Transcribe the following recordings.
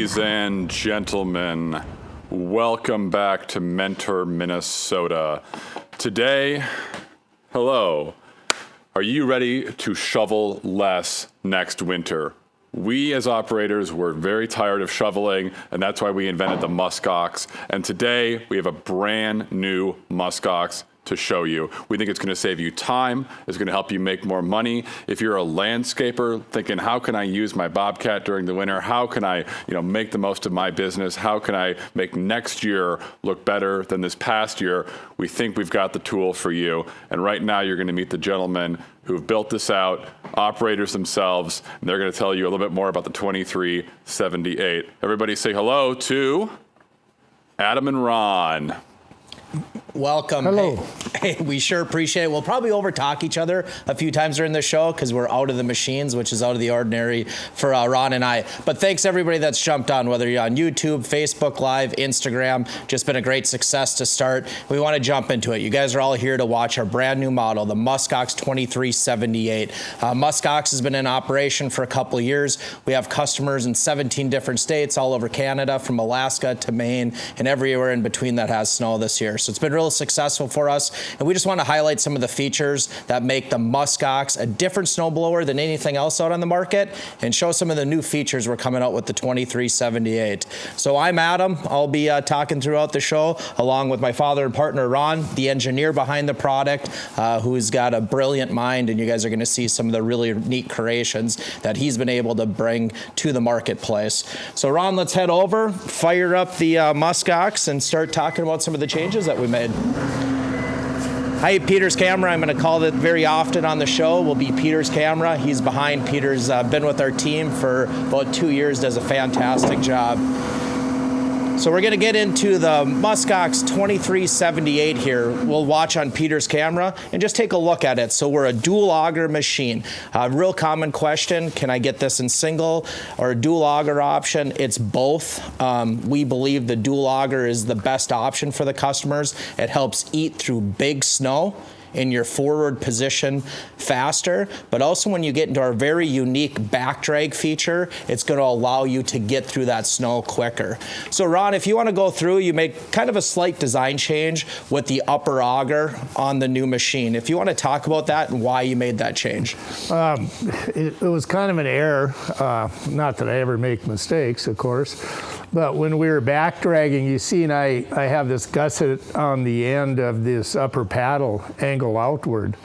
Ladies and gentlemen, welcome back to Mentor, Minnesota. Today, hello. Are you ready to shovel less next winter? We as operators were very tired of shoveling, and that's why we invented the MUSKOX. And today we have a brand new MUSKOX to show you. We think it's going to save you time. It's going to help you make more money. If you're a landscaper thinking, how can I use my Bobcat during the winter? How can I, make the most of my business? How can I make next year look better than this past year? We think we've got the tool for you. And right now you're going to meet the gentlemen who've built this out, operators themselves, and they're going to tell you a little bit more about the 2378. Everybody say hello to Adam and Ron. Welcome. Hello. Hey, we sure appreciate it. We'll probably overtalk each other a few times during the show because we're out of the machines, which is out of the ordinary for Ron and I. But thanks everybody that's jumped on, whether you're on YouTube, Facebook Live, Instagram. Just been a great success to start. We want to jump into it. You guys are all here to watch our brand new model, the MUSKOX 2378. MUSKOX has been in operation for a couple of years. We have customers in 17 different states all over Canada, from Alaska to Maine and everywhere in between that has snow this year. So it's been real successful for us, and we just want to highlight some of the features that make the MUSKOX a different snowblower than anything else out on the market, and show some of the new features we're coming out with the 2378. So I'm Adam. I'll be talking throughout the show, along with my father and partner Ron, the engineer behind the product, who's got a brilliant mind, and you guys are going to see some of the really neat creations that he's been able to bring to the marketplace. So Ron, let's head over, fire up the MUSKOX, and start talking about some of the changes that we made. Hi, Peter's camera. I'm going to call it very often on the show. Will be Peter's camera. He's behind. Peter's been with our team for about 2 years, does a fantastic job. So we're going to get into the MUSKOX 2378 here. We'll watch on Peter's camera and just take a look at it. So we're a dual auger machine. Real common question, can I get this in single or a dual auger option? It's both. We believe the dual auger is the best option for the customers. It helps eat through big snow in your forward position faster, but also when you get into our very unique back drag feature, it's going to allow you to get through that snow quicker. So Ron, if you want to go through, you make kind of a slight design change with the upper auger on the new machine. If you want to talk about that and why you made that change. It was kind of an error, not that I ever make mistakes, of course, but when we were back dragging, you see, and I have this gusset on the end of this upper paddle angle outward.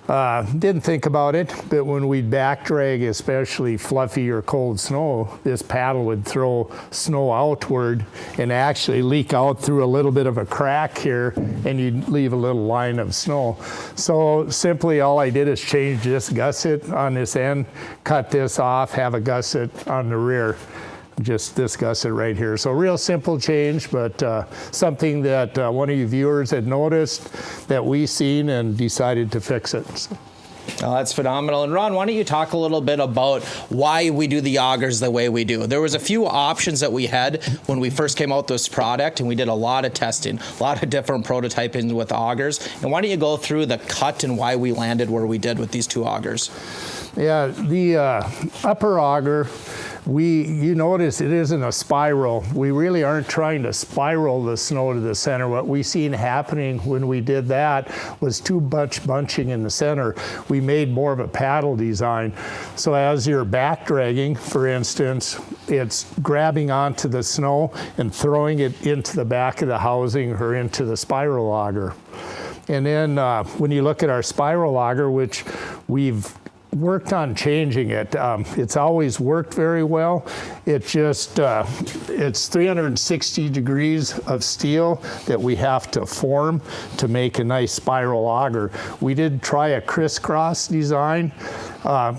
Didn't think about it, but when we'd back drag, especially fluffy or cold snow, this paddle would throw snow outward and actually leak out through a little bit of a crack here, and you'd leave a little line of snow. So simply all I did is change this gusset on this end, cut this off, have a gusset on the rear. Just this gusset right here. So real simple change, but something that one of you viewers had noticed that we seen and decided to fix it. So. Oh, that's phenomenal. And Ron, why don't you talk a little bit about why we do the augers the way we do? There was a few options that we had when we first came out with this product, and we did a lot of testing, a lot of different prototyping with augers. And why don't you go through the cut and why we landed where we did with these two augers? Yeah, the upper auger, you notice it isn't a spiral. We really aren't trying to spiral the snow to the center. What we seen happening when we did that was too much bunching in the center. We made more of a paddle design. So as you're back dragging, for instance, it's grabbing onto the snow and throwing it into the back of the housing or into the spiral auger. And then when you look at our spiral auger, which we've worked on changing it. It's always worked very well. It just, it's 360 degrees of steel that we have to form to make a nice spiral auger. We did try a crisscross design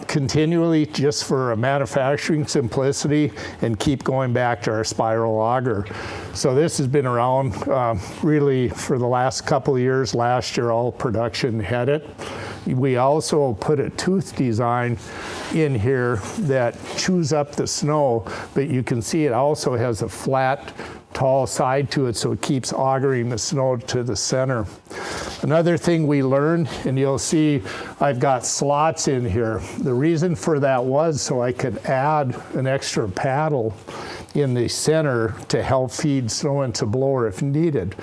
continually just for a manufacturing simplicity and keep going back to our spiral auger. So this has been around really for the last couple of years. Last year all production had it. We also put a tooth design in here that chews up the snow, but you can see it also has a flat, tall side to it, so it keeps augering the snow to the center. Another thing we learned, and you'll see I've got slots in here. The reason for that was so I could add an extra paddle in the center to help feed snow into blower if needed.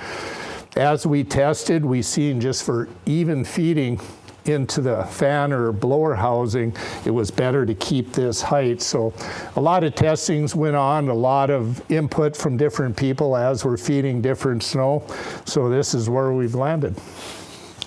As we tested, we seen just for even feeding into the fan or blower housing, it was better to keep this height. So a lot of testings went on, a lot of input from different people as we're feeding different snow. So this is where we've landed.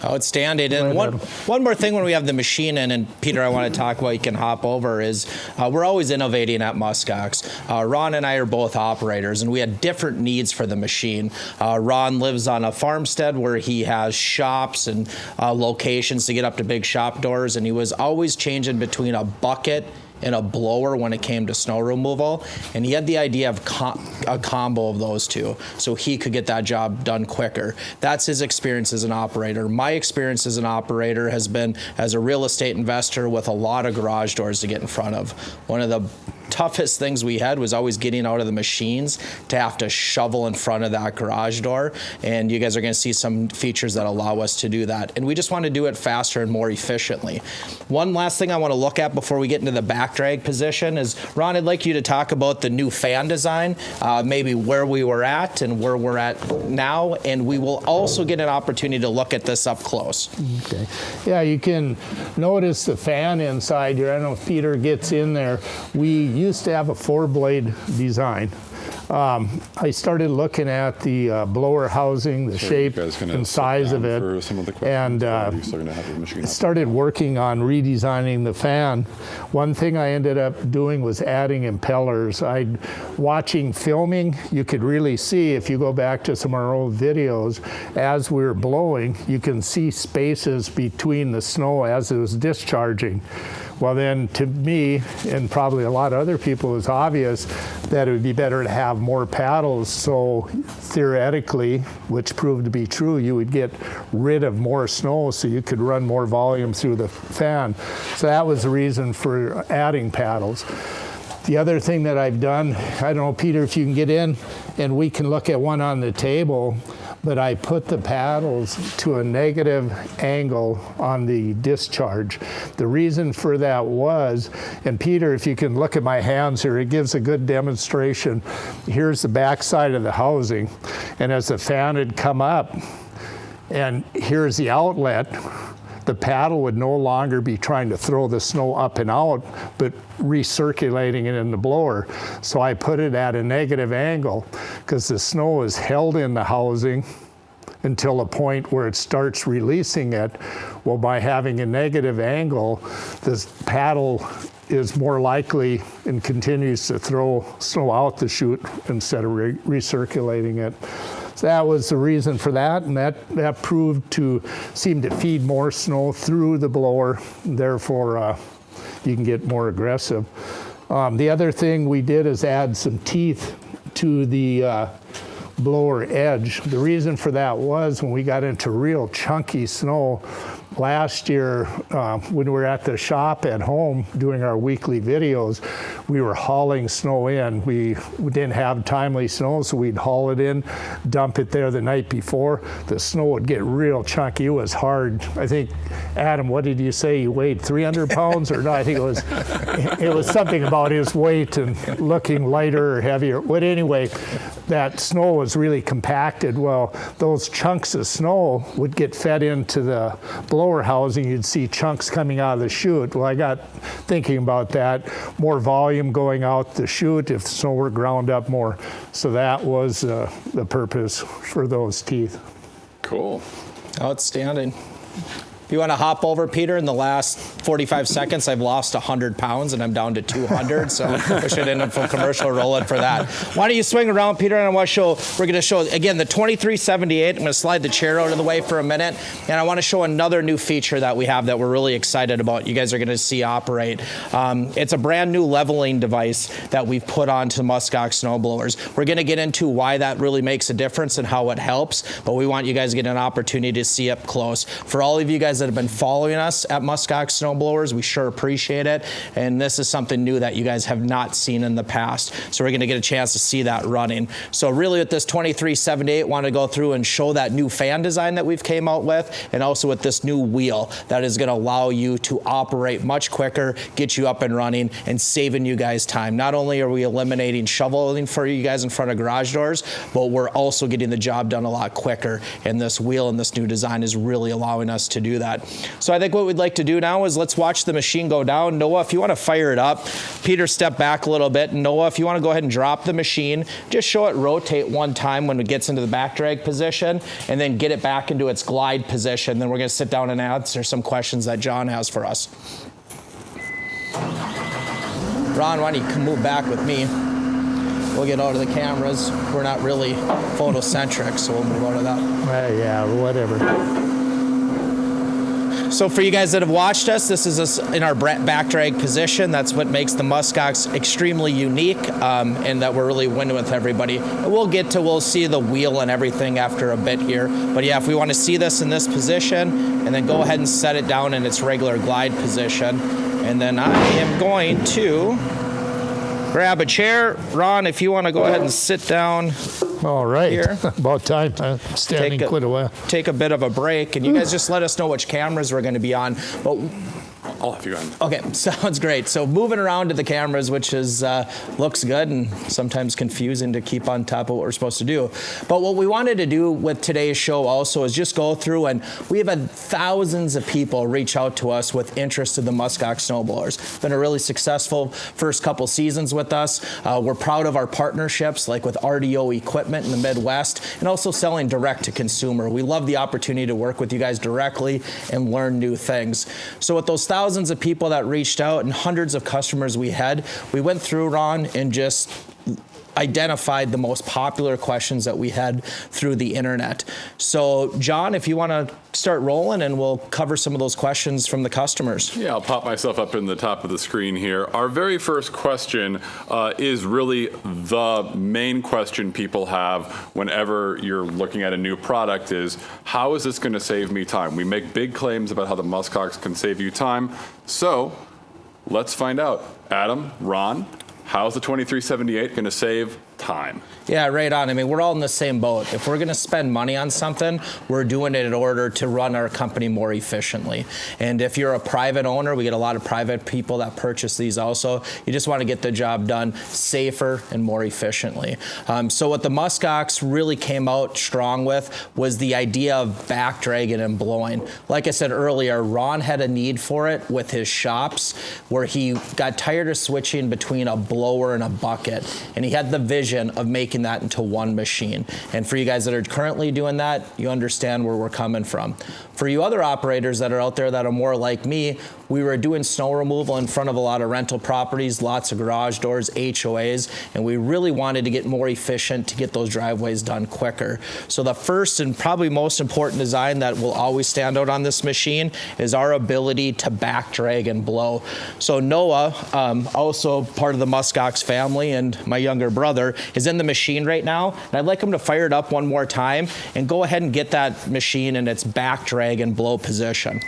Outstanding. And one more thing when we have the machine in, and Peter, I want to talk about, you can hop over, is we're always innovating at MUSKOX. Ron and I are both operators, and we had different needs for the machine. Ron lives on a farmstead where he has shops and locations to get up to big shop doors, and he was always changing between a bucket and a blower when it came to snow removal, and he had the idea of a combo of those two so he could get that job done quicker. That's his experience as an operator. My experience as an operator has been as a real estate investor with a lot of garage doors to get in front of. One of the toughest things we had was always getting out of the machines to have to shovel in front of that garage door, and you guys are going to see some features that allow us to do that, and we just want to do it faster and more efficiently. One last thing I want to look at before we get into the back drag position is, Ron, I'd like you to talk about the new fan design, maybe where we were at and where we're at now, and we will also get an opportunity to look at this up close. Okay. Yeah, you can notice the fan inside here. I don't know if Peter gets in there. We used to have a 4-blade design. I started looking at the blower housing, the shape and size of it, and started working on redesigning the fan. One thing I ended up doing was adding impellers. Watching filming, you could really see, if you go back to some of our old videos, as we were blowing, you can see spaces between the snow as it was discharging. Well, then to me, and probably a lot of other people, it was obvious that it would be better to have more paddles. So theoretically, which proved to be true, you would get rid of more snow so you could run more volume through the fan. So that was the reason for adding paddles. The other thing that I've done, I don't know, Peter, if you can get in, and we can look at one on the table, but I put the paddles to a negative angle on the discharge. The reason for that was, and Peter, if you can look at my hands here, it gives a good demonstration. Here's the back side of the housing, and as the fan had come up, and here's the outlet, the paddle would no longer be trying to throw the snow up and out, but recirculating it in the blower. So I put it at a negative angle because the snow is held in the housing until a point where it starts releasing it. Well, by having a negative angle, this paddle is more likely and continues to throw snow out the chute instead of recirculating it. So that was the reason for that, and that proved to seem to feed more snow through the blower, therefore you can get more aggressive. The other thing we did is add some teeth to the blower edge. The reason for that was when we got into real chunky snow last year, when we were at the shop at home doing our weekly videos, we were hauling snow in. We didn't have timely snow, so we'd haul it in, dump it there the night before. The snow would get real chunky. It was hard. I think, Adam, what did you say? You weighed 300 pounds? Or no, I think it was something about his weight and looking lighter or heavier. But anyway, that snow was really compacted. Well, those chunks of snow would get fed into the blower housing. You'd see chunks coming out of the chute. Well, I got thinking about that. More volume going out the chute if snow were ground up more. So that was the purpose for those teeth. Cool. Outstanding. If you want to hop over, Peter, in the last 45 seconds, I've lost 100 pounds and I'm down to 200, so we should end up for commercial rolling for that. Why don't you swing around, Peter, and we're going to show, again, the 2378. I'm going to slide the chair out of the way for a minute, and I want to show another new feature that we have that we're really excited about. You guys are going to see operate. It's a brand new leveling device that we've put onto MUSKOX snowblowers. We're going to get into why that really makes a difference and how it helps, but we want you guys to get an opportunity to see up close. For all of you guys guys that have been following us at MUSKOX Snowblowers. We sure appreciate it. And this is something new that you guys have not seen in the past. So we're going to get a chance to see that running. So really with this 2378, want to go through and show that new fan design that we've came out with, and also with this new wheel that is going to allow you to operate much quicker, get you up and running, and saving you guys time. Not only are we eliminating shoveling for you guys in front of garage doors, but we're also getting the job done a lot quicker. And this wheel and this new design is really allowing us to do that. So I think what we'd like to do now is let's watch the machine go down. Noah, if you want to fire it up. Peter, step back a little bit. Noah, if you want to go ahead and drop the machine, just show it rotate one time when it gets into the back drag position, and then get it back into its glide position. Then we're going to sit down and answer some questions that John has for us. Ron, why don't you move back with me? We'll get out of the cameras. We're not really photocentric, so we'll move out of that. Yeah, whatever. So for you guys that have watched us, this is us in our back drag position. That's what makes the MUSKOX extremely unique, and that we're really winning with everybody. And we'll see the wheel and everything after a bit here. But yeah, if we want to see this in this position, and then go ahead and set it down in its regular glide position. And then I am going to grab a chair. Ron, if you want to go ahead and sit down. All right. Here. About time. I'm standing quite a while. Take a bit of a break, and you guys just let us know which cameras we're going to be on. But I'll have you on. okay, sounds great. So moving around to the cameras, which is looks good and sometimes confusing to keep on top of what we're supposed to do. But what we wanted to do with today's show also is just go through, and we have had thousands of people reach out to us with interest in the MUSKOX snowblowers. Been a really successful first couple seasons with us. We're proud of our partnerships, like with RDO Equipment in the Midwest, and also selling direct to consumer. We love the opportunity to work with you guys directly and learn new things. So with those thousands of people that reached out and hundreds of customers we had, we went through, Ron, and just identified the most popular questions that we had through the internet. So John, if you want to start rolling, and we'll cover some of those questions from the customers. Yeah, I'll pop myself up in the top of the screen here. Our very first question is really the main question people have whenever you're looking at a new product is, how is this going to save me time? We make big claims about how the MUSKOX can save you time. So let's find out. Adam, Ron, how's the 2378 going to save time? Yeah, right on. I mean, we're all in the same boat. If we're going to spend money on something, we're doing it in order to run our company more efficiently. And if you're a private owner, we get a lot of private people that purchase these also. You just want to get the job done safer and more efficiently. So what the MUSKOX really came out strong with was the idea of back dragging and blowing. Like I said earlier, Ron had a need for it with his shops where he got tired of switching between a blower and a bucket. And he had the vision of making that into one machine. And for you guys that are currently doing that, you understand where we're coming from. For you other operators that are out there that are more like me, we were doing snow removal in front of a lot of rental properties, lots of garage doors, HOAs, and we really wanted to get more efficient to get those driveways done quicker. So the first and probably most important design that will always stand out on this machine is our ability to back drag and blow. So Noah, also part of the MUSKOX family, and my younger brother, is in the machine right now, and I'd like him to fire it up one more time and go ahead and get that machine in its back drag and blow position.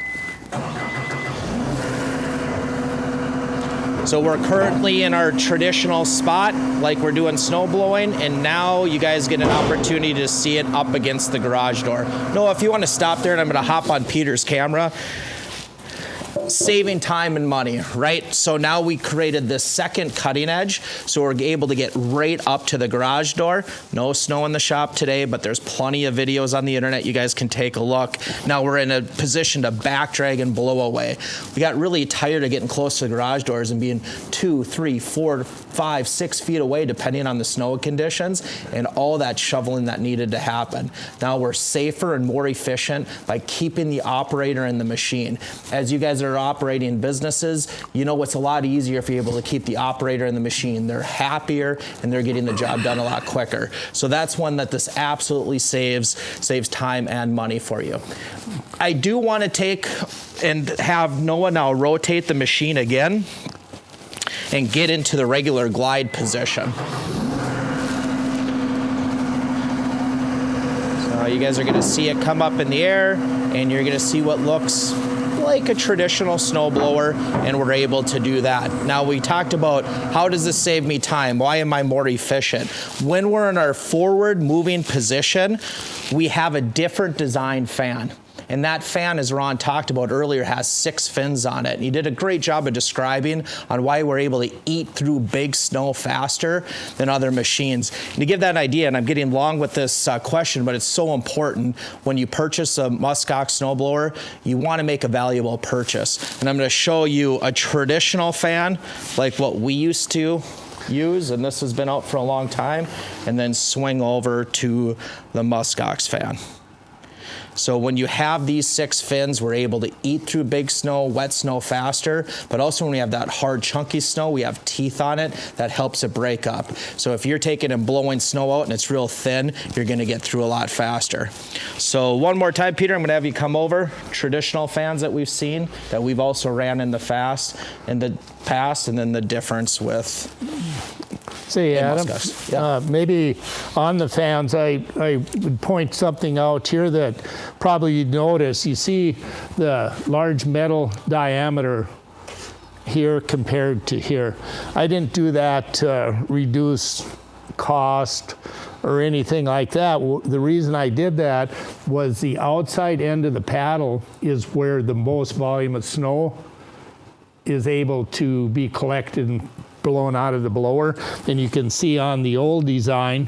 So we're currently in our traditional spot, like we're doing snow blowing, and now you guys get an opportunity to see it up against the garage door. Noah, if you want to stop there, and I'm going to hop on Peter's camera. Saving time and money, right? So now we created this second cutting edge, so we're able to get right up to the garage door. No snow in the shop today, but there's plenty of videos on the internet you guys can take a look. Now we're in a position to back drag and blow away. We got really tired of getting close to the garage doors and being 2, 3, 4, 5, 6 feet away depending on the snow conditions, and all that shoveling that needed to happen. Now we're safer and more efficient by keeping the operator in the machine. As you guys are operating businesses, you know it's a lot easier if you're able to keep the operator in the machine. They're happier and they're getting the job done a lot quicker. So that's one that this absolutely saves time and money for you. I do want to take and have Noah now rotate the machine again and get into the regular glide position. So You guys are gonna see it come up in the air, and you're gonna see what looks like a traditional snowblower, and we're able to do that. Now, we talked about how does this save me time? Why am I more efficient? When we're in our forward moving position, we have a different design fan. And that fan, as Ron talked about earlier, has 6 fins on it. And he did a great job of describing on why we're able to eat through big snow faster than other machines. And to give that idea, and I'm getting long with this question, but it's so important, when you purchase a MUSKOX snowblower, you want to make a valuable purchase. And I'm going to show you a traditional fan, like what we used to use, and this has been out for a long time, and then swing over to the MUSKOX fan. So when you have these 6 fins, we're able to eat through big snow, wet snow faster, but also when we have that hard, chunky snow, we have teeth on it that helps it break up. So if you're taking and blowing snow out and it's real thin, you're gonna get through a lot faster. So one more time, Peter, I'm gonna have you come over. Traditional fans that we've seen, that we've also ran in the past, and then the difference with Say, Adam, maybe on the fans, I would point something out here that probably you'd notice. You see the large metal diameter here compared to here. I didn't do that to reduce cost or anything like that. The reason I did that was the outside end of the paddle is where the most volume of snow is able to be collected and blown out of the blower. And you can see on the old design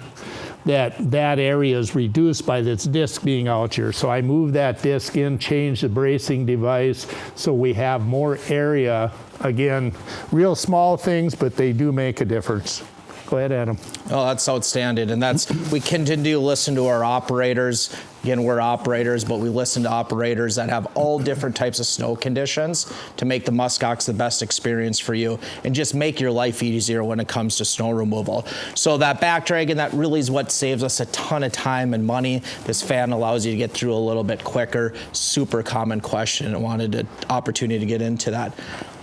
that that area is reduced by this disc being out here. So I moved that disc in, changed the bracing device, so we have more area. Again, real small things, but they do make a difference. Go ahead, Adam. Oh, that's outstanding. And we continue to listen to our operators. Again, we're operators, but we listen to operators that have all different types of snow conditions to make the MUSKOX the best experience for you and just make your life easier when it comes to snow removal. So that back dragging, that really is what saves us a ton of time and money. This fan allows you to get through a little bit quicker. Super common question. I wanted an opportunity to get into that.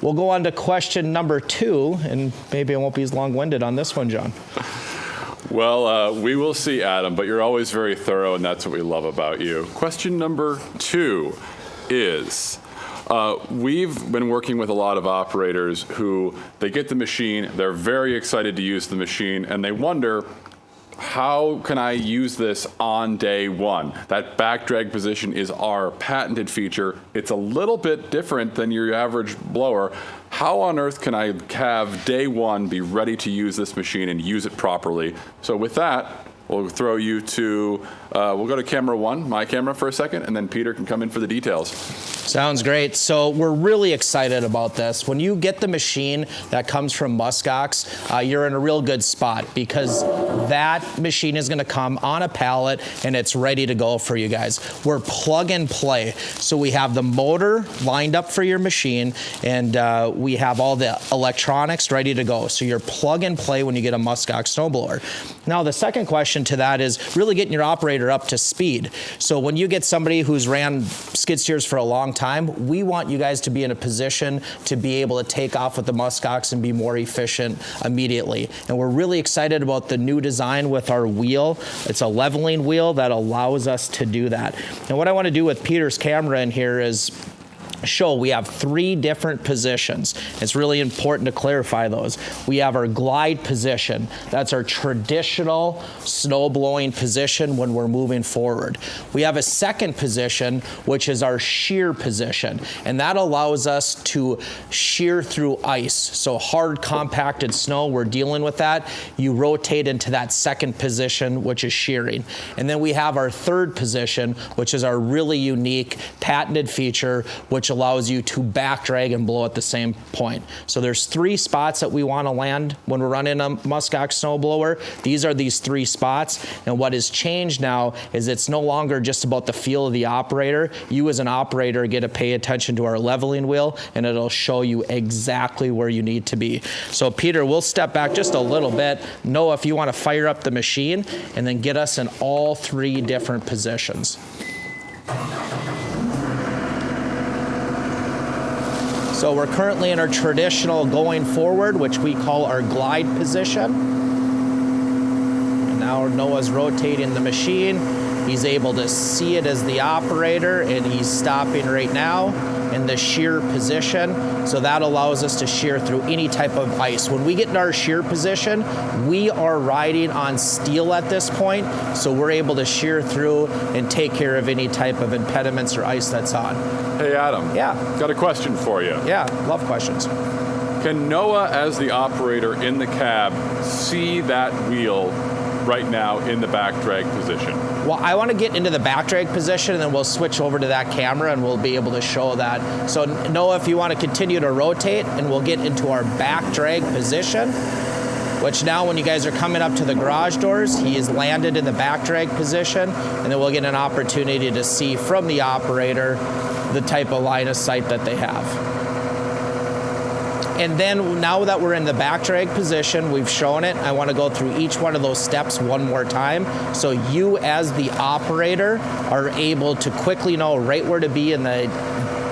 We'll go on to question number 2, and maybe I won't be as long-winded on this one, John. Well, we will see, Adam, but you're always very thorough, and that's what we love about you. Question number 2 is, we've been working with a lot of operators who, they get the machine, they're very excited to use the machine, and they wonder, how can I use this on day one? That back drag position is our patented feature. It's a little bit different than your average blower. How on earth can I have day one be ready to use this machine and use it properly? So with that, we'll throw you to, we'll go to camera 1, my camera for a second, and then Peter can come in for the details. Sounds great. So we're really excited about this. When you get the machine that comes from MUSKOX, you're in a real good spot because that machine is going to come on a pallet and it's ready to go for you guys. We're plug and play. So we have the motor lined up for your machine, and we have all the electronics ready to go. So you're plug and play when you get a MUSKOX snowblower. Now, the second question to that is really getting your operator up to speed. So when you get somebody who's ran skid steers for a long time, we want you guys to be in a position to be able to take off with the MUSKOX and be more efficient immediately. And we're really excited about the new design with our wheel. It's a leveling wheel that allows us to do that. And what I want to do with Peter's camera in here is show we have 3 different positions. It's really important to clarify those. We have our glide position. That's our traditional snow blowing position when we're moving forward. We have a second position, which is our shear position, and that allows us to shear through ice. So hard compacted snow, we're dealing with that. You rotate into that second position, which is shearing. And then we have our third position, which is our really unique patented feature, which allows you to back drag and blow at the same point. So there's 3 spots that we want to land when we're running a MUSKOX snowblower. These are these 3 spots, and what has changed now is it's no longer just about the feel of the operator. You as an operator get to pay attention to our leveling wheel, and it'll show you exactly where you need to be. So Peter, we'll step back just a little bit. Noah, if you want to fire up the machine and then get us in all 3 different positions. So we're currently in our traditional going forward, which we call our glide position. And now Noah's rotating the machine. He's able to see it as the operator, and he's stopping right now in the shear position. So that allows us to shear through any type of ice. When we get in our shear position, we are riding on steel at this point, so we're able to shear through and take care of any type of impediments or ice that's on. Hey, Adam. Yeah. Got a question for you. Yeah, love questions. Can Noah, as the operator in the cab, see that wheel right now in the back drag position? Well, I want to get into the back drag position, and then we'll switch over to that camera, and we'll be able to show that. So Noah, if you want to continue to rotate, and we'll get into our back drag position, which now when you guys are coming up to the garage doors, he is landed in the back drag position, and then we'll get an opportunity to see from the operator the type of line of sight that they have. And then now that we're in the back drag position, we've shown it, I want to go through each one of those steps one more time. So you as the operator are able to quickly know right where to be in the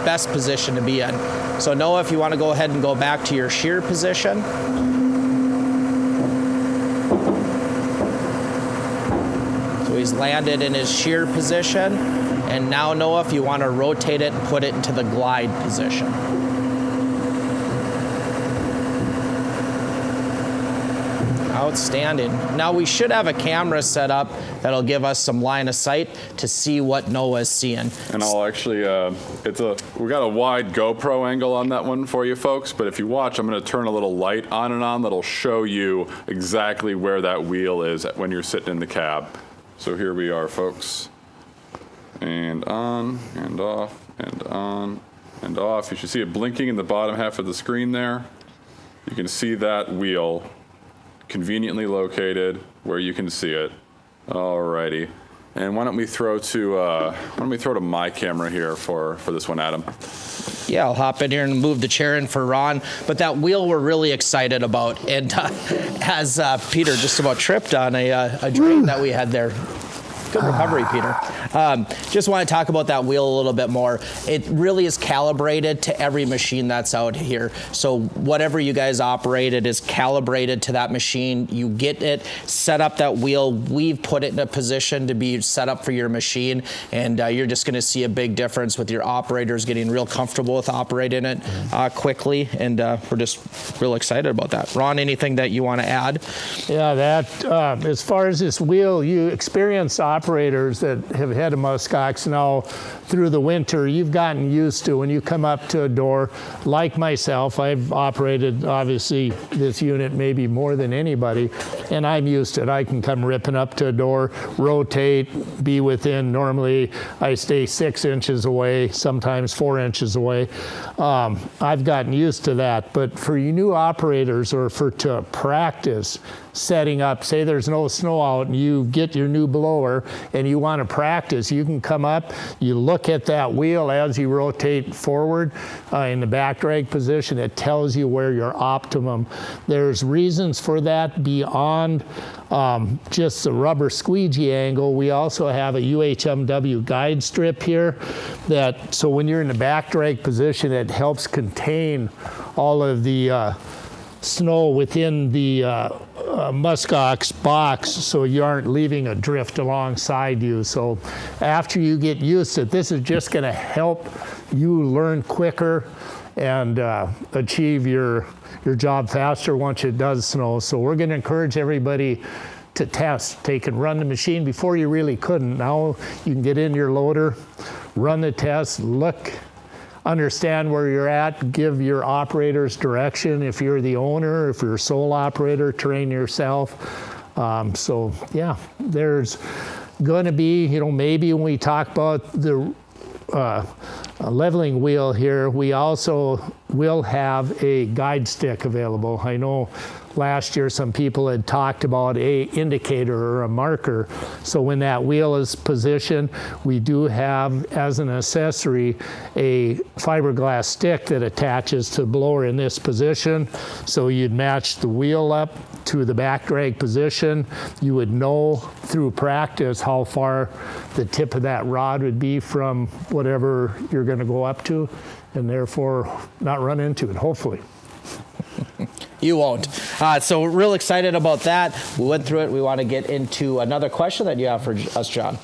best position to be in. So Noah, if you want to go ahead and go back to your shear position. So he's landed in his shear position. And now Noah, if you want to rotate it and put it into the glide position. Outstanding. Now we should have a camera set up that'll give us some line of sight to see what Noah's seeing. And I'll actually, we got a wide GoPro angle on that one for you folks, but if you watch, I'm gonna turn a little light on and on that'll show you exactly where that wheel is when you're sitting in the cab. So here we are, folks. And on, and off, and on, and off. You should see it blinking in the bottom half of the screen there. You can see that wheel conveniently located where you can see it. Alrighty. And why don't we throw to my camera here for this one, Adam? Yeah, I'll hop in here and move the chair in for Ron. But that wheel we're really excited about. And as Peter just about tripped on a drain that we had there. Good recovery, Peter. Just want to talk about that wheel a little bit more. It really is calibrated to every machine that's out here. So whatever you guys operate, it is calibrated to that machine. You get it, set up that wheel. We've put it in a position to be set up for your machine, and you're just going to see a big difference with your operators getting real comfortable with operating it quickly, and we're just real excited about that. Ron, anything that you want to add? Yeah, that as far as this wheel, you experience operators that have had a MUSKOX now through the winter, you've gotten used to when you come up to a door. Like myself, I've operated obviously this unit maybe more than anybody, and I'm used to it. I can come ripping up to a door, rotate, be within, normally I stay 6 inches away, sometimes 4 inches away. I've gotten used to that, but for you new operators or to practice setting up, say there's no snow out and you get your new blower and you want to practice, you can come up, you look at that wheel as you rotate forward in the back drag position. It tells you where you're optimum. There's reasons for that beyond just the rubber squeegee angle. We also have a UHMW guide strip here that, so when you're in the back drag position, it helps contain all of the snow within the MUSKOX box, so you aren't leaving a drift alongside you. So after you get used to it, this is just going to help you learn quicker and achieve your job faster once it does snow. So we're going to encourage everybody to test. Take and run the machine. Before you really couldn't. Now you can get in your loader, run the test, look, understand where you're at, give your operators direction. If you're the owner, if you're a sole operator, train yourself. So yeah, there's going to be, maybe when we talk about the leveling wheel here, we also will have a guide stick available. I know last year some people had talked about a indicator or a marker. So when that wheel is positioned, we do have as an accessory a fiberglass stick that attaches to the blower in this position. So you'd match the wheel up to the back drag position. You would know through practice how far the tip of that rod would be from whatever you're going to go up to, and therefore not run into it, hopefully. You won't. So we're real excited about that. We went through it. We want to get into another question that you have for us, John.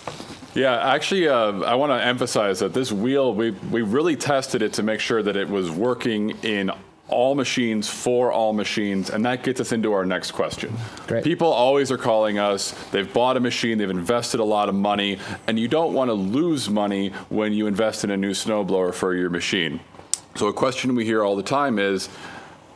Yeah, actually, I want to emphasize that this wheel, we really tested it to make sure that it was working in all machines for all machines, and that gets us into our next question. Great. People always are calling us, they've bought a machine, they've invested a lot of money, and you don't want to lose money when you invest in a new snowblower for your machine. So a question we hear all the time is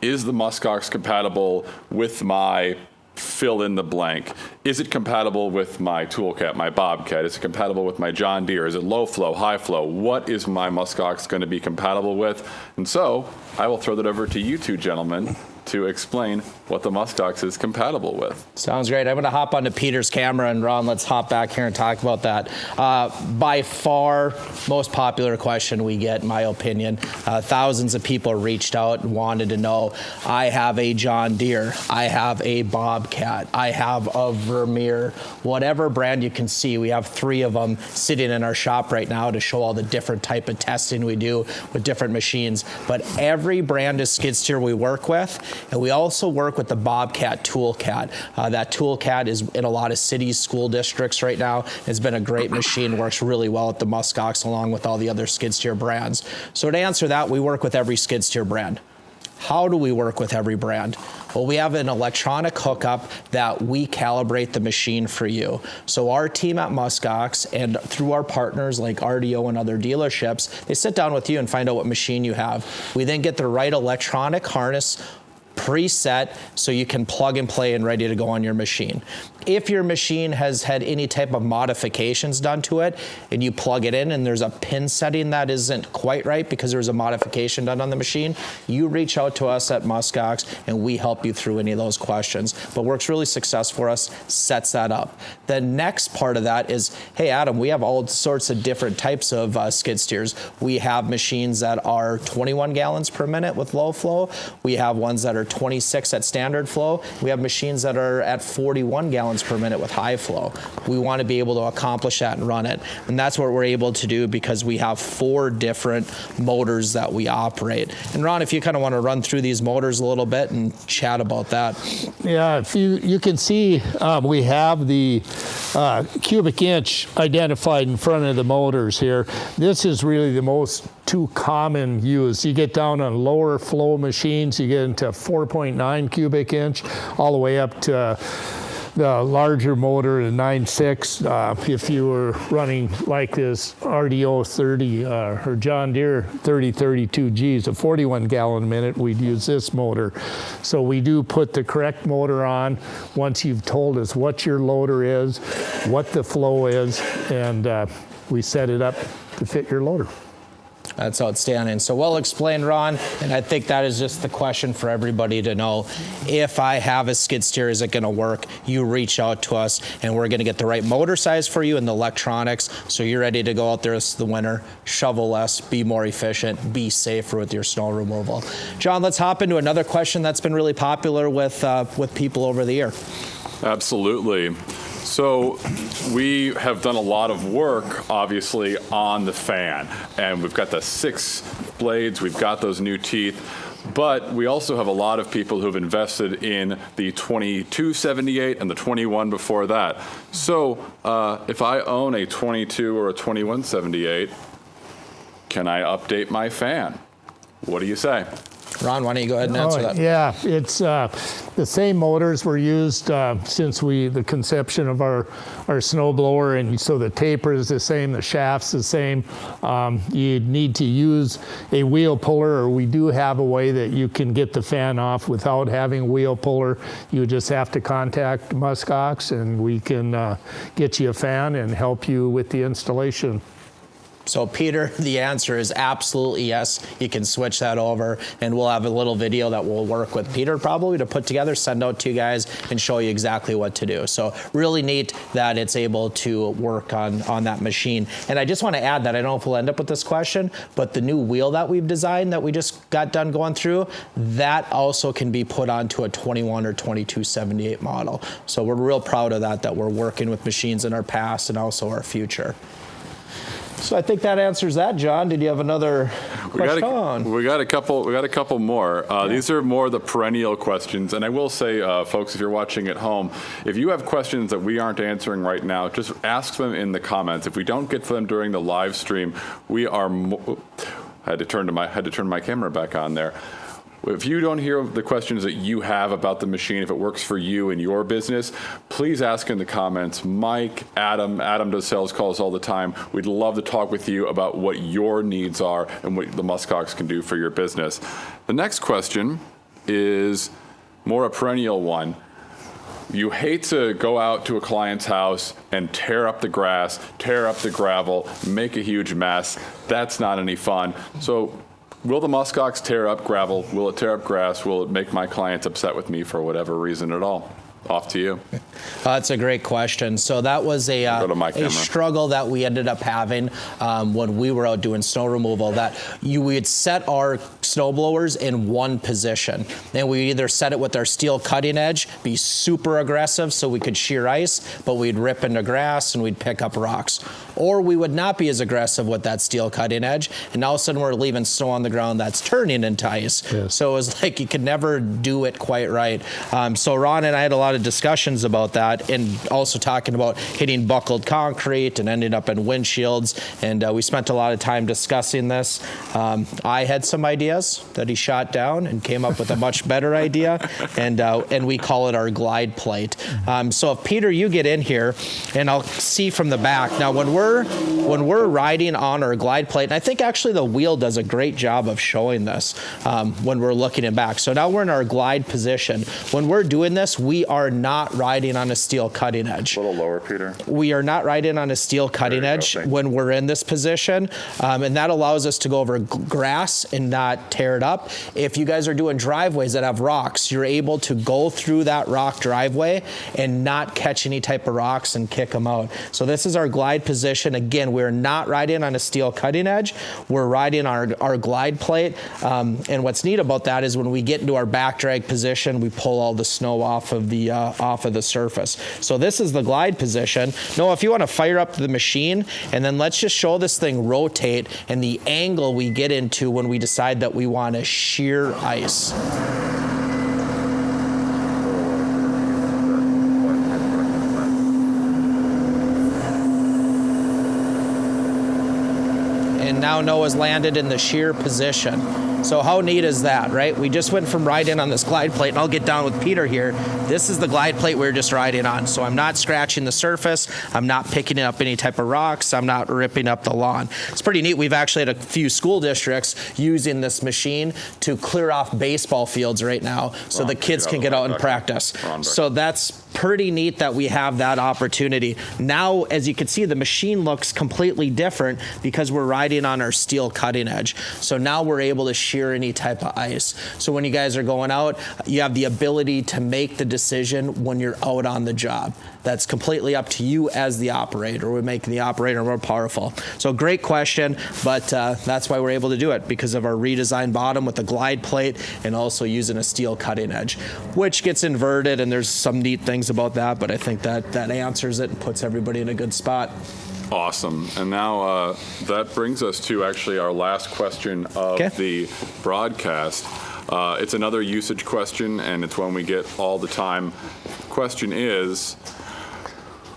the MUSKOX compatible with my fill in the blank? Is it compatible with my Toolcat, my Bobcat? Is it compatible with my John Deere? Is it low flow, high flow? What is my MUSKOX going to be compatible with? And so I will throw that over to you two gentlemen to explain what the MUSKOX is compatible with. Sounds great. I'm going to hop onto Peter's camera, and Ron, let's hop back here and talk about that. By far, most popular question we get, in my opinion. Thousands of people reached out and wanted to know, I have a John Deere, I have a Bobcat, I have a Vermeer, whatever brand you can see. We have 3 of them sitting in our shop right now to show all the different type of testing we do with different machines. But every brand of skid steer we work with, and we also work with the Bobcat Toolcat. That Toolcat is in a lot of cities, school districts right now. It's been a great machine, works really well with the MUSKOX along with all the other skid steer brands. So to answer that, we work with every skid steer brand. How do we work with every brand? Well, we have an electronic hookup that we calibrate the machine for you. So our team at MUSKOX and through our partners like RDO and other dealerships, they sit down with you and find out what machine you have. We then get the right electronic harness preset so you can plug and play and ready to go on your machine. If your machine has had any type of modifications done to it and you plug it in and there's a pin setting that isn't quite right because there's a modification done on the machine, you reach out to us at MUSKOX and we help you through any of those questions. But works really successful for us, sets that up. The next part of that is, hey Adam, we have all sorts of different types of skid steers. We have machines that are 21 gallons per minute with low flow. We have ones that are 26 at standard flow. We have machines that are at 41 gallons per minute with high flow. We want to be able to accomplish that and run it. And that's what we're able to do because we have 4 different motors that we operate. And Ron, if you kind of want to run through these motors a little bit and chat about that. Yeah, if you can see, we have the cubic inch identified in front of the motors here. This is really the most 2 common used. You get down on lower flow machines, you get into 4.9 cubic inch, all the way up to the larger motor, the 9.6. If you were running like this RDO 30 or John Deere 3032Gs, a 41 gallon a minute, we'd use this motor. So we do put the correct motor on once you've told us what your loader is, what the flow is, and we set it up to fit your loader. That's outstanding. So well explained, Ron, and I think that is just the question for everybody to know. If I have a skid steer, is it going to work? You reach out to us, and we're going to get the right motor size for you and the electronics, so you're ready to go out there this winter, shovel less, be more efficient, be safer with your snow removal. John, let's hop into another question that's been really popular with people over the year. Absolutely. So we have done a lot of work, obviously, on the fan. And we've got the 6 blades, we've got those new teeth. But we also have a lot of people who've invested in the 2278 and the 21 before that. So if I own a 22 or a 2178, can I update my fan? What do you say? Ron, why don't you go ahead and answer that? Yeah, it's the same motors were used since the conception of our snowblower, and so the taper is the same, the shaft's the same. You need to use a wheel puller, or we do have a way that you can get the fan off without having a wheel puller. You just have to contact MUSKOX, and we can get you a fan and help you with the installation. So Peter, the answer is absolutely yes. You can switch that over, and we'll have a little video that we'll work with Peter probably to put together, send out to you guys, and show you exactly what to do. So really neat that it's able to work on that machine. And I just want to add that, I don't know if we'll end up with this question, but the new wheel that we've designed that we just got done going through, that also can be put onto a 21 or 2278 model. So we're real proud of that we're working with machines in our past and also our future. So I think that answers that, John. Did you have another question? We got a couple more. These are more the perennial questions. And I will say, folks, if you're watching at home, if you have questions that we aren't answering right now, just ask them in the comments. If we don't get to them during the live stream, we are. I had to turn my camera back on there. If you don't hear the questions that you have about the machine, if it works for you and your business, please ask in the comments. Mike, Adam does sales calls all the time. We'd love to talk with you about what your needs are and what the MUSKOX can do for your business. The next question is more a perennial one. You hate to go out to a client's house and tear up the grass, tear up the gravel, make a huge mess. That's not any fun. So will the MUSKOX tear up gravel? Will it tear up grass? Will it make my clients upset with me for whatever reason at all? Off to you. That's a great question. So that was a struggle that we ended up having when we were out doing snow removal, that we would set our snow blowers in one position. And we either set it with our steel cutting edge, be super aggressive so we could shear ice, but we'd rip into grass and we'd pick up rocks. Or we would not be as aggressive with that steel cutting edge, and all of a sudden we're leaving snow on the ground that's turning into ice. Yes. So it was like you could never do it quite right. So Ron and I had a lot of discussions about that, and also talking about hitting buckled concrete and ending up in windshields, and we spent a lot of time discussing this. I had some ideas that he shot down and came up with a much better idea, and we call it our glide plate. So if Peter, you get in here, and I'll see from the back. Now when we're riding on our glide plate, and I think actually the wheel does a great job of showing this when we're looking it back. So now we're in our glide position. When we're doing this, we are not riding on a steel cutting edge. A little lower, Peter. We are not riding on a steel cutting edge when we're in this position, and that allows us to go over grass and not tear it up. If you guys are doing driveways that have rocks, you're able to go through that rock driveway and not catch any type of rocks and kick them out. So this is our glide position. Again, we're not riding on a steel cutting edge. We're riding our glide plate, and what's neat about that is when we get into our back drag position, we pull all the snow off of the surface. So this is the glide position. Noah, if you want to fire up the machine, and then let's just show this thing rotate and the angle we get into when we decide that we want to shear ice. And now Noah's landed in the shear position. So how neat is that, right? We just went from riding on this glide plate, and I'll get down with Peter here. This is the glide plate we were just riding on. So I'm not scratching the surface. I'm not picking up any type of rocks. I'm not ripping up the lawn. It's pretty neat. We've actually had a few school districts using this machine to clear off baseball fields right now so the kids can get out and practice. So that's pretty neat that we have that opportunity. Now, as you can see, the machine looks completely different because we're riding on our steel cutting edge. So now we're able to shear any type of ice. So when you guys are going out, you have the ability to make the decision when you're out on the job. That's completely up to you as the operator. We're making the operator more powerful. So great question, but that's why we're able to do it, because of our redesigned bottom with the glide plate and also using a steel cutting edge, which gets inverted, and there's some neat things about that, but I think that answers it and puts everybody in a good spot. Awesome. And now that brings us to actually our last question of the broadcast. It's another usage question, and it's one we get all the time. The question is,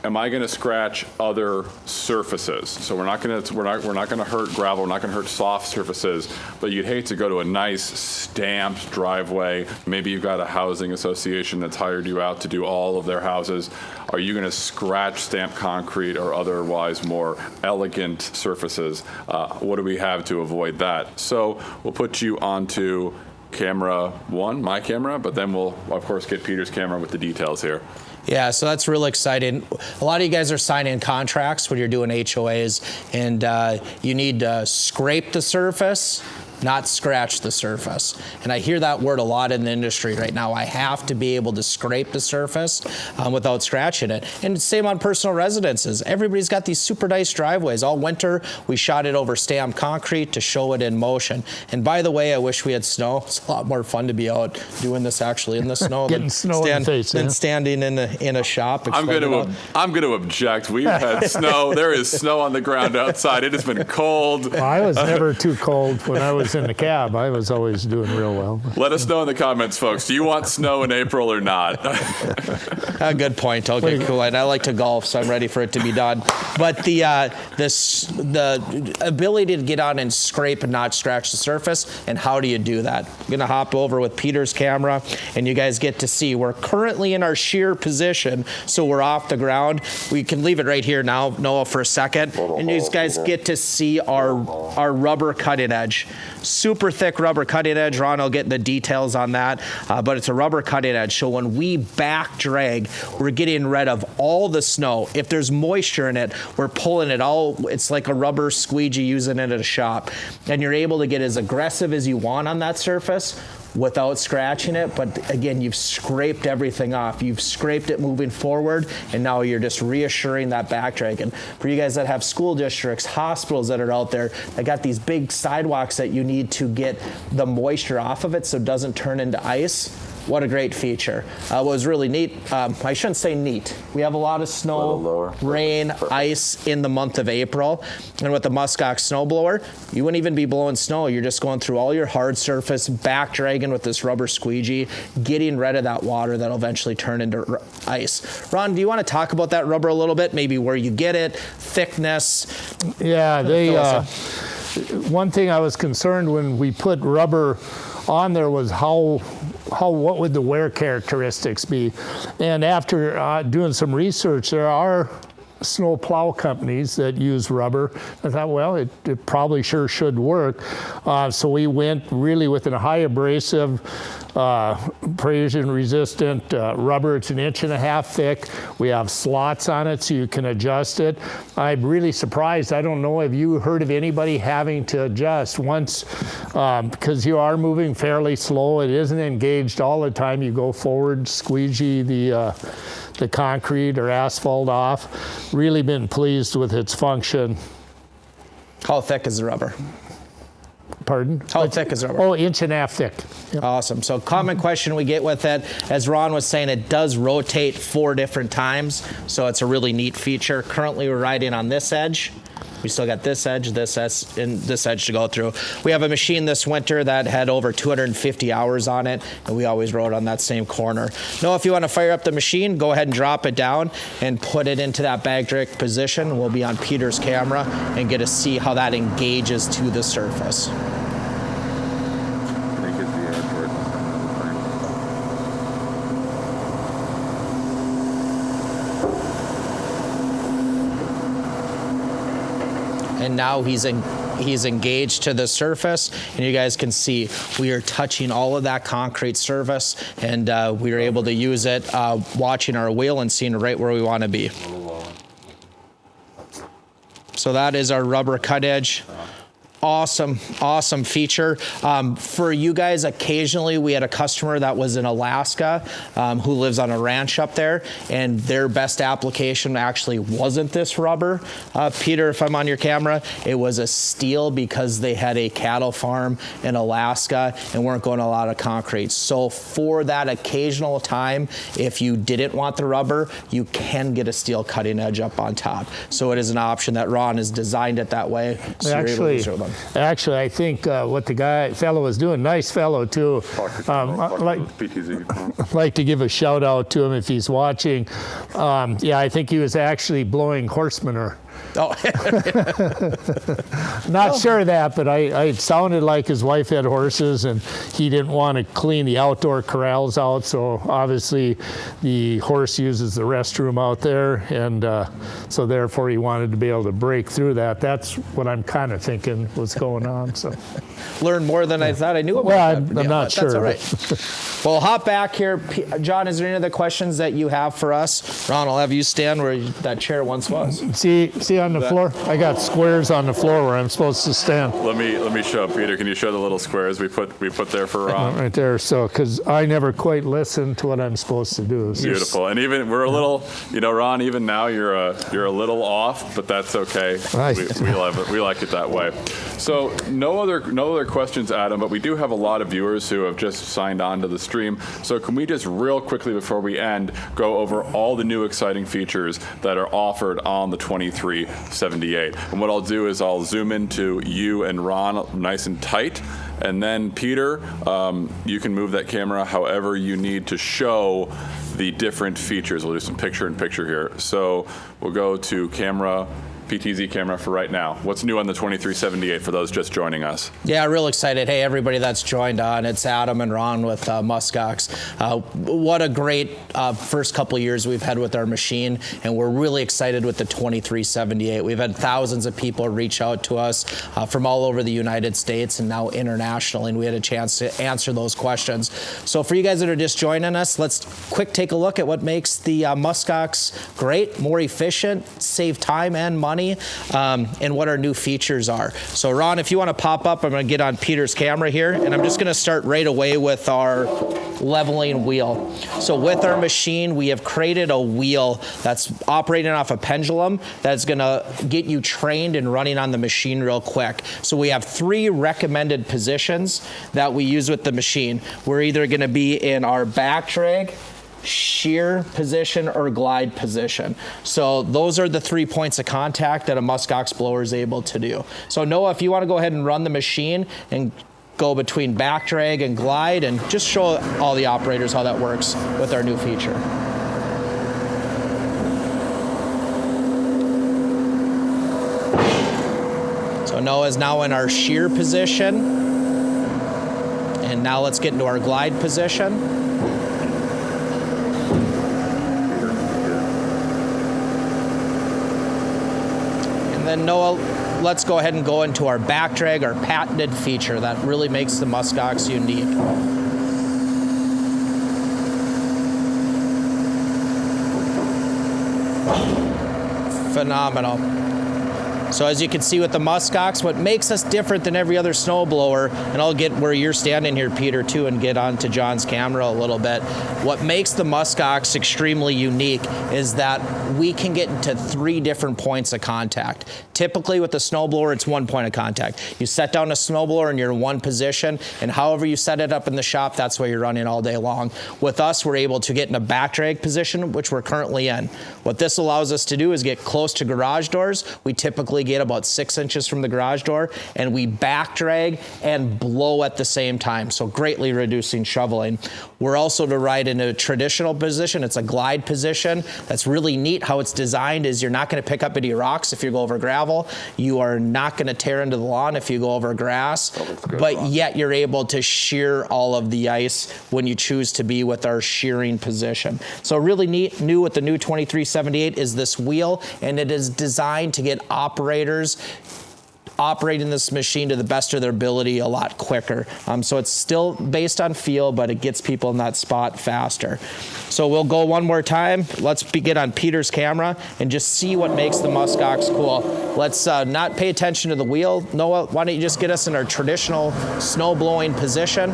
am I going to scratch other surfaces? So we're not going to hurt gravel. We're not going to hurt soft surfaces. But you'd hate to go to a nice stamped driveway. Maybe you've got a housing association that's hired you out to do all of their houses. Are you going to scratch stamped concrete or otherwise more elegant surfaces? What do we have to avoid that? So we'll put you onto camera one, my camera, but then we'll of course get Peter's camera with the details here. Yeah, so that's real exciting. A lot of you guys are signing contracts when you're doing HOAs, and you need to scrape the surface, not scratch the surface. And I hear that word a lot in the industry right now. I have to be able to scrape the surface without scratching it. And same on personal residences. Everybody's got these super nice driveways. All winter, we shot it over stamped concrete to show it in motion. And by the way, I wish we had snow. It's a lot more fun to be out doing this actually in the snow Getting snow in the face, than standing in a shop. I'm going to object. We've had snow. There is snow on the ground outside. It has been cold. Well, I was never too cold when I was in the cab. I was always doing real well. Let us know in the comments, folks. Do you want snow in April or not? A good point. Okay, cool. And I like to golf, so I'm ready for it to be done. But the ability to get on and scrape and not scratch the surface, and how do you do that? I'm going to hop over with Peter's camera, and you guys get to see. We're currently in our shear position, so we're off the ground. We can leave it right here now, Noah, for a second, and you guys get to see our rubber cutting edge. Super thick rubber cutting edge. Ron will get the details on that, but it's a rubber cutting edge. So when we back drag, we're getting rid of all the snow. If there's moisture in it, we're pulling it all. It's like a rubber squeegee using it at a shop. And you're able to get as aggressive as you want on that surface without scratching it. But again, you've scraped everything off. You've scraped it moving forward, and now you're just reassuring that back drag. And for you guys that have school districts, hospitals that are out there, they got these big sidewalks that you need to get the moisture off of it so it doesn't turn into ice. What a great feature. What was really neat, I shouldn't say neat. We have a lot of snow, rain, ice in the month of April. And with the MUSKOX snowblower, you wouldn't even be blowing snow. You're just going through all your hard surface, back dragging with this rubber squeegee, getting rid of that water that'll eventually turn into ice. Ron, do you want to talk about that rubber a little bit? Maybe where you get it, thickness? Yeah, one thing I was concerned when we put rubber on there was what would the wear characteristics be? And after doing some research, there are snow plow companies that use rubber. I thought, well, it probably sure should work. So we went really with a high abrasive, abrasion resistant rubber. It's 1.5 inches thick. We have slots on it so you can adjust it. I'm really surprised. I don't know if you heard of anybody having to adjust once, because you are moving fairly slow. It isn't engaged all the time. You go forward, squeegee the concrete or asphalt off. Really been pleased with its function. How thick is the rubber? Pardon? How thick is the rubber? Oh, 1.5 inches thick. Yep. Awesome. So common question we get with it, as Ron was saying, it does rotate 4 different times. So it's a really neat feature. Currently we're riding on this edge. We still got this edge, and this edge to go through. We have a machine this winter that had over 250 hours on it, and we always rode on that same corner. Now, if you want to fire up the machine, go ahead and drop it down and put it into that bag drag position. We'll be on Peter's camera and get to see how that engages to the surface. And now he's engaged to the surface, and you guys can see we are touching all of that concrete surface, and we are able to use it watching our wheel and seeing right where we want to be. So that is our rubber cut edge. Awesome feature. For you guys, occasionally we had a customer that was in Alaska who lives on a ranch up there, and their best application actually wasn't this rubber. Peter, if I'm on your camera, it was a steel because they had a cattle farm in Alaska and weren't going a lot of concrete. So for that occasional time, if you didn't want the rubber, you can get a steel cutting edge up on top. So it is an option that Ron has designed it that way. So you're able to use them. Actually, I think what the fellow was doing, nice fellow too. Like to give a shout out to him if he's watching. Yeah, I think he was actually blowing horse manure. Oh. Not sure of that, but it sounded like his wife had horses and he didn't want to clean the outdoor corrals out, so obviously the horse uses the restroom out there, and so therefore he wanted to be able to break through that. That's what I'm kind of thinking was going on. So learned more than I thought I knew about. Well, I'm not sure. That's all right. Well, hop back here. John, is there any other questions that you have for us? Ron, I'll have you stand where that chair once was. See see on the floor? I got squares on the floor where I'm supposed to stand. Let me show Peter. Can you show the little squares we put there for Ron? Right there. So, because I never quite listen to what I'm supposed to do. It's Beautiful. And even we're a little, Ron. Even now you're a little off, but that's okay. Right. We love it. We like it that way. So no other questions, Adam. But we do have a lot of viewers who have just signed on to the stream. So can we just real quickly before we end go over all the new exciting features that are offered on the 2378? And what I'll do is I'll zoom into you and Ron nice and tight. And then Peter, you can move that camera however you need to show the different features. We'll do some picture-in-picture here. So we'll go to camera, PTZ camera for right now. What's new on the 2378 for those just joining us? Yeah, real excited. Hey, everybody that's joined on. It's Adam and Ron with MUSKOX. What a great first couple of years we've had with our machine, and we're really excited with the 2378. We've had thousands of people reach out to us from all over the United States and now internationally, and we had a chance to answer those questions. So for you guys that are just joining us, let's quick take a look at what makes the MUSKOX great, more efficient, save time and money, and what our new features are. So Ron, if you want to pop up, I'm going to get on Peter's camera here, and I'm just going to start right away with our leveling wheel. So with our machine, we have created a wheel that's operating off a pendulum that's going to get you trained and running on the machine real quick. So we have 3 recommended positions that we use with the machine. We're either going to be in our back drag, shear position, or glide position. So those are the 3 points of contact that a MUSKOX blower is able to do. So Noah, if you want to go ahead and run the machine and go between back drag and glide and just show all the operators how that works with our new feature. So Noah's now in our shear position. And now let's get into our glide position. And then Noah, let's go ahead and go into our back drag, our patented feature that really makes the MUSKOX unique. Phenomenal. So as you can see with the MUSKOX, what makes us different than every other snowblower, and I'll get where you're standing here, Peter, too, and get onto John's camera a little bit. What makes the MUSKOX extremely unique is that we can get into 3 different points of contact. Typically with the snowblower, it's 1 point of contact. You set down a snowblower and you're in one position, and however you set it up in the shop, that's where you're running all day long. With us, we're able to get in a back drag position, which we're currently in. What this allows us to do is get close to garage doors. We typically get about 6 inches from the garage door, and we back drag and blow at the same time, so greatly reducing shoveling. We're also to ride in a traditional position. It's a glide position. That's really neat. How it's designed is you're not going to pick up any rocks if you go over gravel. You are not going to tear into the lawn if you go over grass, but yet you're able to shear all of the ice when you choose to be with our shearing position. So really neat, new with the new 2378 is this wheel, and it is designed to get operators operating this machine to the best of their ability a lot quicker. So it's still based on feel, but it gets people in that spot faster. So we'll go one more time. Let's get on Peter's camera and just see what makes the MUSKOX cool. Let's not pay attention to the wheel. Noah, why don't you just get us in our traditional snow blowing position?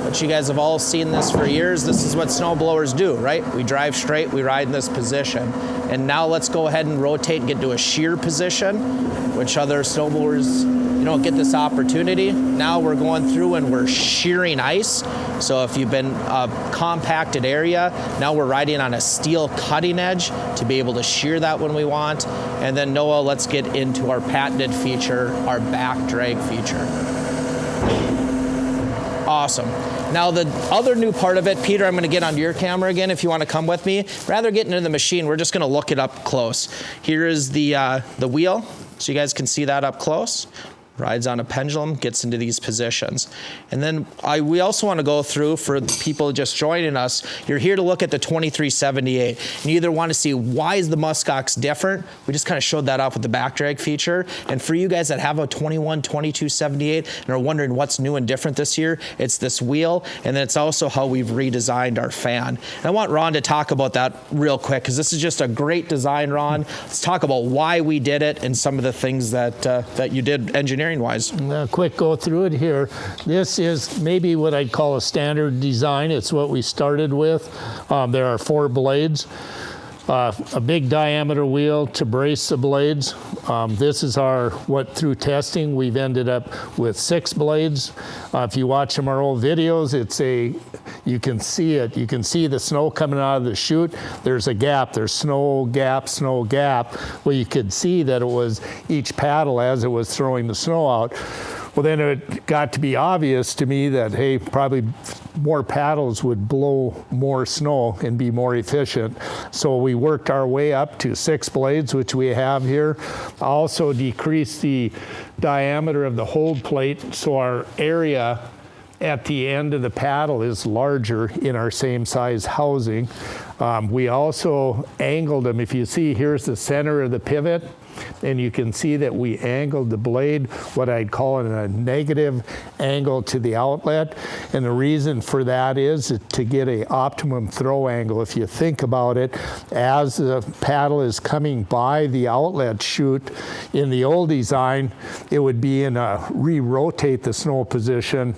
But you guys have all seen this for years. This is what snow blowers do, right? We drive straight, we ride in this position. And now let's go ahead and rotate and get to a shear position, which other snowblowers, you don't get this opportunity. Now we're going through and we're shearing ice. So if you've been a compacted area, now we're riding on a steel cutting edge to be able to shear that when we want. And then Noah, let's get into our patented feature, our back drag feature. Awesome. Now the other new part of it, Peter, I'm going to get onto your camera again if you want to come with me. Rather than getting into the machine, we're just going to look it up close. Here is the wheel, so you guys can see that up close. rides on a pendulum, gets into these positions. And then we also want to go through, for the people just joining us, you're here to look at the 2378. And you either want to see why is the MUSKOX different. We just kind of showed that off with the back drag feature. And for you guys that have a 2278 and are wondering what's new and different this year, it's this wheel, and then it's also how we've redesigned our fan. And I want Ron to talk about that real quick, because this is just a great design, Ron. Let's talk about why we did it and some of the things that you did engineering-wise. A quick go through it here. This is maybe what I'd call a standard design. It's what we started with. There are 4 blades. A big diameter wheel to brace the blades. This is through testing, we've ended up with 6 blades. If you watch some of our old videos, you can see it. You can see the snow coming out of the chute. There's a gap. There's snow gap, snow gap. Well, you could see that it was each paddle as it was throwing the snow out. Well, then it got to be obvious to me that, hey, probably more paddles would blow more snow and be more efficient. So we worked our way up to 6 blades, which we have here. Also decreased the diameter of the hold plate, so our area at the end of the paddle is larger in our same size housing. We also angled them. If you see, here's the center of the pivot. And you can see that we angled the blade, what I'd call it, a negative angle to the outlet. And the reason for that is to get an optimum throw angle. If you think about it, as the paddle is coming by the outlet chute, in the old design, it would be in a re-rotate the snow position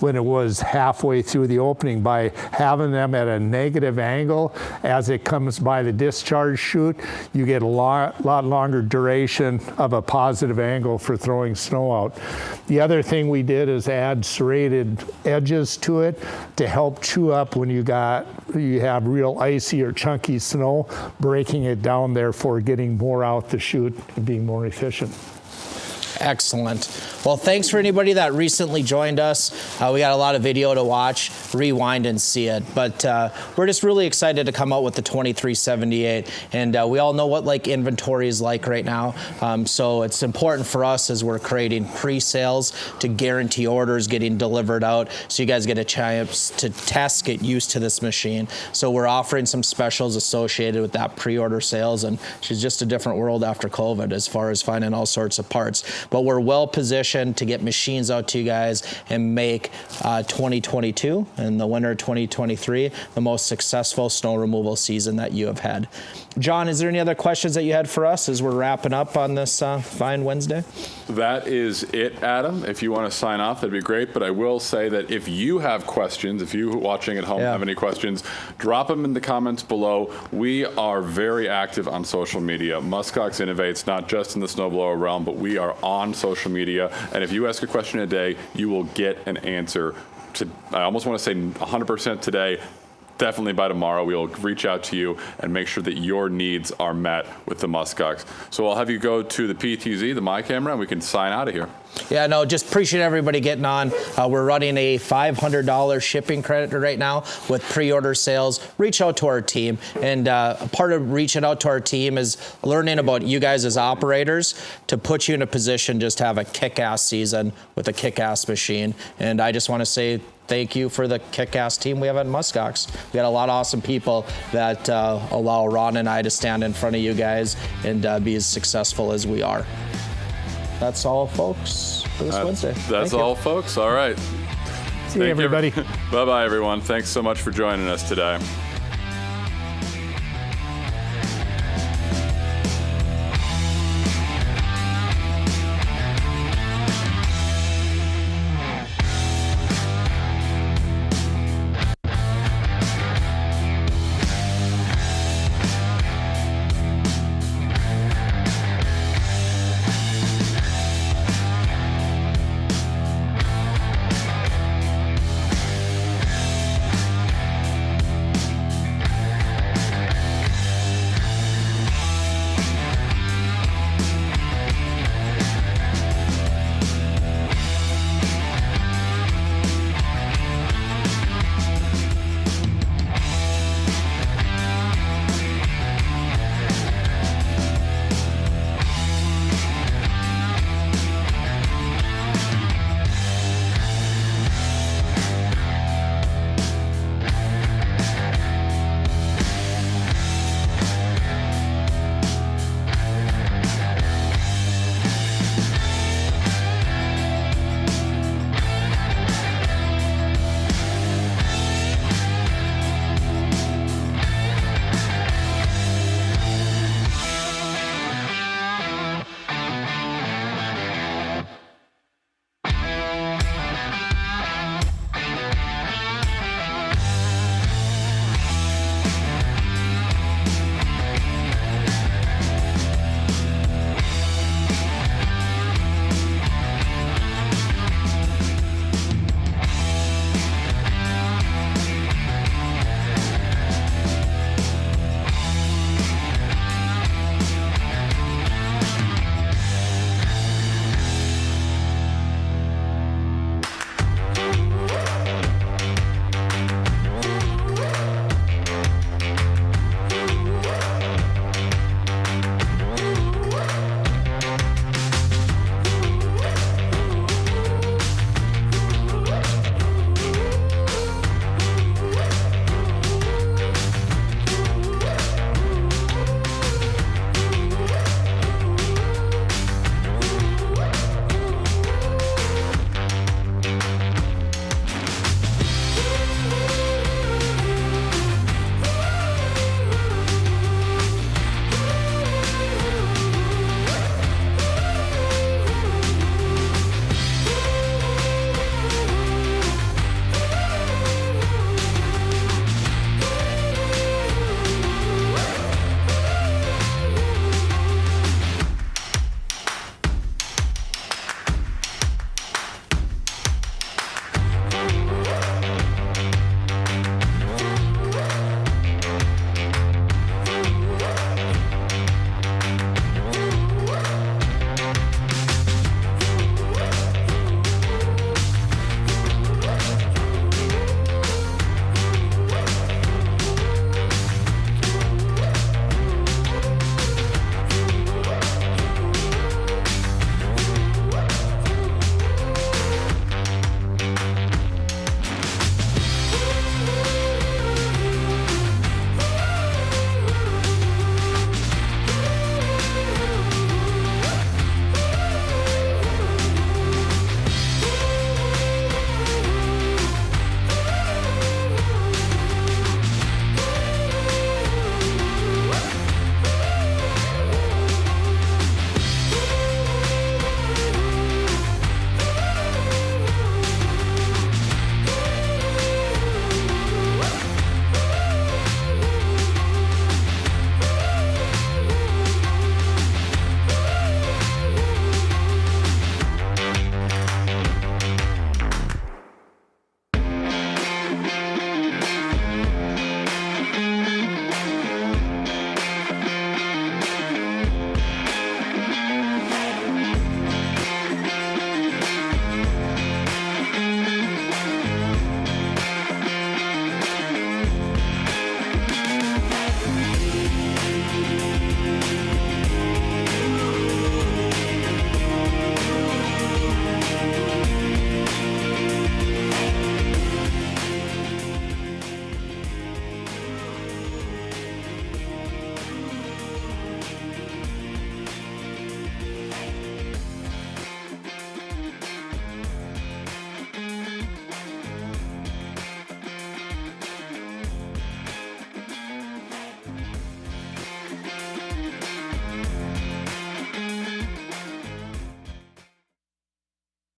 when it was halfway through the opening. By having them at a negative angle as it comes by the discharge chute, you get a lot longer duration of a positive angle for throwing snow out. The other thing we did is add serrated edges to it to help chew up when you have real icy or chunky snow, breaking it down, therefore getting more out the chute and being more efficient. Excellent. Well, thanks for anybody that recently joined us. We got a lot of video to watch, rewind and see it. But we're just really excited to come out with the 2378. And we all know what inventory is like right now. So it's important for us as we're creating pre-sales to guarantee orders getting delivered out, so you guys get a chance to test, get used to this machine. So we're offering some specials associated with that pre-order sales, and it's just a different world after COVID as far as finding all sorts of parts. But we're well positioned to get machines out to you guys and make 2022 and the winter 2023 the most successful snow removal season that you have had. John, is there any other questions that you had for us as we're wrapping up on this fine Wednesday? That is it, Adam. If you want to sign off, that'd be great. But I will say that if you have questions, if you watching at home have any questions, drop them in the comments below. We are very active on social media. MUSKOX innovates not just in the snowblower realm, but we are on social media. And if you ask a question a day, you will get an answer. I almost want to say 100% today. Definitely by tomorrow, we'll reach out to you and make sure that your needs are met with the MUSKOX. So I'll have you go to the PTZ, the My Camera, and we can sign out of here. Yeah, no, just appreciate everybody getting on. We're running a $500 shipping credit right now with pre-order sales. Reach out to our team. And part of reaching out to our team is learning about you guys as operators to put you in a position just to have a kick-ass season with a kick-ass machine. And I just want to say thank you for the kick-ass team we have at MUSKOX. We got a lot of awesome people that allow Ron and I to stand in front of you guys and be as successful as we are. That's all, folks, for this Wednesday. That's all, folks. All right. See you, everybody. Bye-bye, everyone. Thanks so much for joining us today.